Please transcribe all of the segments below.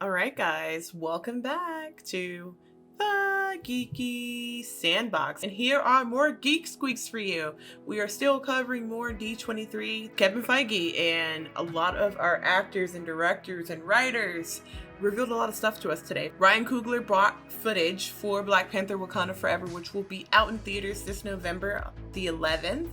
All right, guys, welcome back to the Geeky Sandbox. And here are more Geek Squeaks for you. We are still covering more D23. Kevin Feige and a lot of our actors and directors and writers revealed a lot of stuff to us today. Ryan Coogler brought footage for Black Panther Wakanda Forever, which will be out in theaters this November the 11th.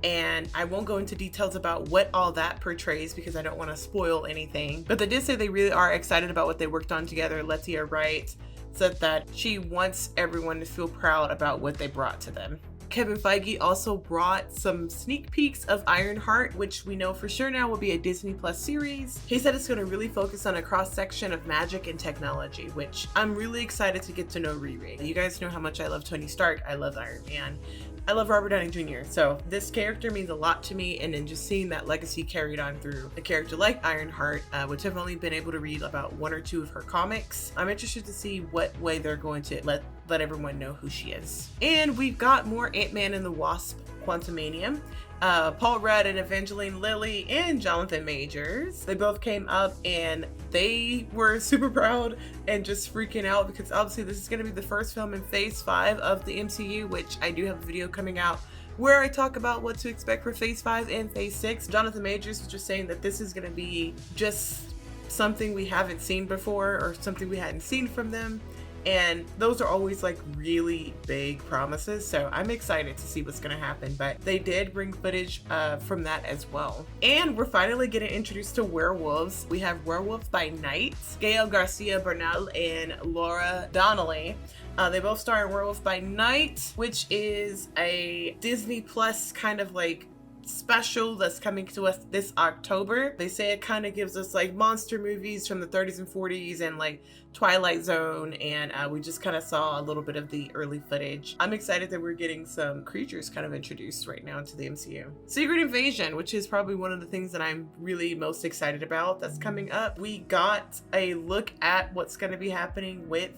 And I won't go into details about what all that portrays because I don't want to spoil anything. But they did say they really are excited about what they worked on together. Letia Wright said that she wants everyone to feel proud about what they brought to them. Kevin Feige also brought some sneak peeks of Ironheart, which we know for sure now will be a Disney Plus series. He said it's going to really focus on a cross-section of magic and technology, which I'm really excited to get to know Riri. You guys know how much I love Tony Stark. I love Iron Man. I love Robert Downey Jr. So this character means a lot to me, and then just seeing that legacy carried on through a character like Ironheart, which I've only been able to read about one or two of her comics. I'm interested to see what way they're going to let everyone know who she is. And we've got more Ant-Man and the Wasp Quantumania. Paul Rudd and Evangeline Lilly and Jonathan Majors. They both came up and they were super proud and just freaking out because obviously this is going to be the first film in Phase 5 of the MCU, which I do have a video coming out where I talk about what to expect for Phase 5 and Phase 6. Jonathan Majors was just saying that this is going to be just something we haven't seen before or something we hadn't seen from them. And those are always like really big promises, so I'm excited to see what's going to happen. But they did bring footage from that as well. And we're finally getting introduced to werewolves. We have Werewolf by Night, Gael Garcia Bernal and Laura Donnelly. They both star in Werewolf by Night, which is a Disney Plus kind of like special that's coming to us this October. They say it kind of gives us like monster movies from the 30s and 40s and like Twilight Zone, and we just kind of saw a little bit of the early footage. I'm excited that we're getting some creatures kind of introduced right now into the MCU. Secret Invasion, which is probably one of the things that I'm really most excited about that's coming up. We got a look at what's going to be happening with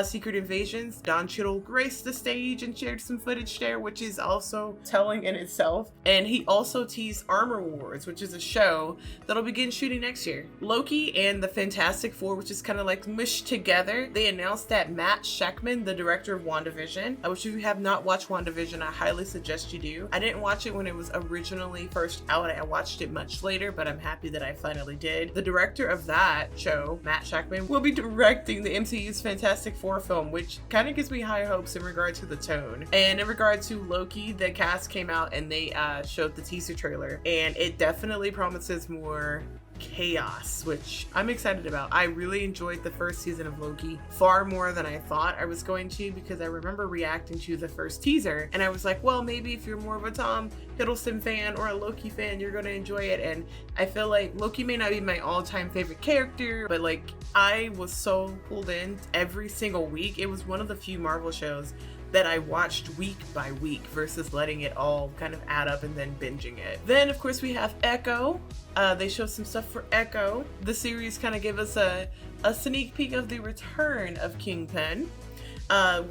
Secret Invasions. Don Cheadle graced the stage and shared some footage there, which is also telling in itself. And he also teased Armor Wars, which is a show that'll begin shooting next year. Loki and the Fantastic Four, which is kind of like mushed together. They announced that Matt Shakman, the director of WandaVision, which if you have not watched WandaVision, I highly suggest you do. I didn't watch it when it was originally first out. I watched it much later, but I'm happy that I finally did. The director of that show, Matt Shakman, will be directing the MCU's Fantastic Four film, which kind of gives me high hopes in regard to the tone. And in regard to Loki, the cast came out and they showed the teaser trailer, and it definitely promises more chaos, which I'm excited about. I really enjoyed the first season of Loki far more than I thought I was going to, because I remember reacting to the first teaser and I was like, well, maybe if you're more of a Tom Hiddleston fan or a Loki fan, you're going to enjoy it. And I feel like Loki may not be my all-time favorite character, but like I was so pulled in every single week. It was one of the few Marvel shows that I watched week by week versus letting it all kind of add up and then binging it. Then of course we have Echo. They showed some stuff for Echo. The series kind of gave us a sneak peek of the return of Kingpin.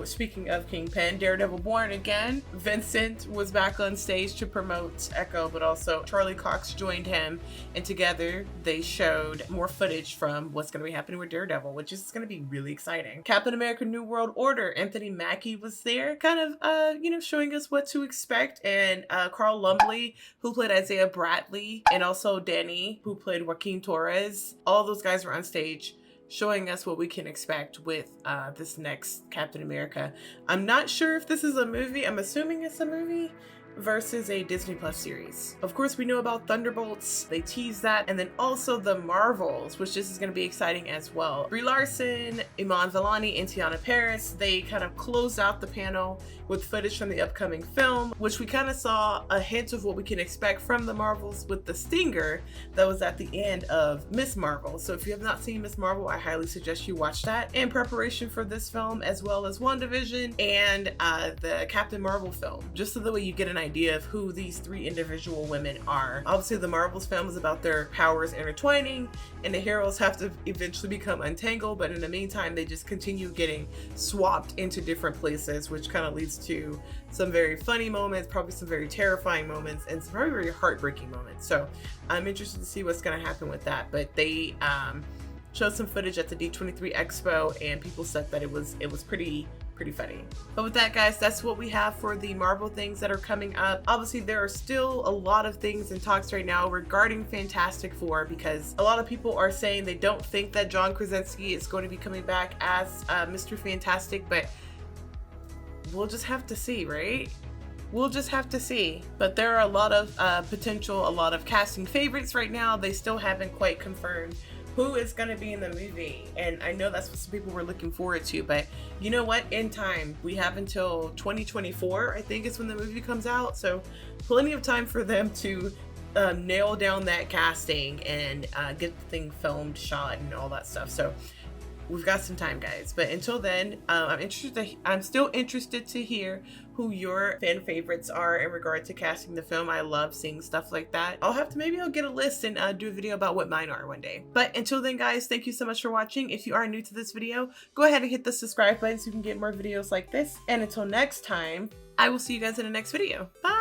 Speaking of Kingpin, Daredevil Born Again. Vincent was back on stage to promote Echo, but also Charlie Cox joined him, and together they showed more footage from what's going to be happening with Daredevil, which is going to be really exciting. Captain America New World Order, Anthony Mackie was there, kind of, showing us what to expect, and Carl Lumbly, who played Isaiah Bradley, and also Danny, who played Joaquin Torres. All those guys were on stage showing us what we can expect with this next Captain America. I'm not sure if this is a movie. I'm assuming it's a movie versus a Disney Plus series. Of course, we know about Thunderbolts. They teased that. And then also the Marvels, which this is going to be exciting as well. Brie Larson, Iman Vellani, and Tiana Paris, they kind of closed out the panel with footage from the upcoming film, which we kind of saw a hint of what we can expect from the Marvels with the stinger that was at the end of Miss Marvel. So if you have not seen Miss Marvel, I highly suggest you watch that in preparation for this film, as well as WandaVision and the Captain Marvel film, just so that way you get an idea of who these three individual women are. Obviously, the Marvels film is about their powers intertwining, and the heroes have to eventually become untangled, but in the meantime, they just continue getting swapped into different places, which kind of leads to some very funny moments, probably some very terrifying moments, and some very, very heartbreaking moments. So I'm interested to see what's going to happen with that. But they showed some footage at the D23 Expo, and people said that it was pretty funny. But with that, guys, that's what we have for the Marvel things that are coming up. Obviously, there are still a lot of things in talks right now regarding Fantastic Four, because a lot of people are saying they don't think that John Krasinski is going to be coming back as Mr. Fantastic, but we'll just have to see, right? We'll just have to see. But there are a lot of potential, a lot of casting favorites right now. They still haven't quite confirmed who is going to be in the movie, and I know that's what some people were looking forward to, but you know what, in time, we have until 2024, I think is when the movie comes out, so plenty of time for them to nail down that casting and get the thing filmed, shot, and all that stuff. So we've got some time, guys, but until then, I'm still interested to hear who your fan favorites are in regard to casting the film. I love seeing stuff like that. Maybe I'll get a list and do a video about what mine are one day. But until then, guys, thank you so much for watching. If you are new to this video, go ahead and hit the subscribe button so you can get more videos like this. And until next time, I will see you guys in the next video. Bye.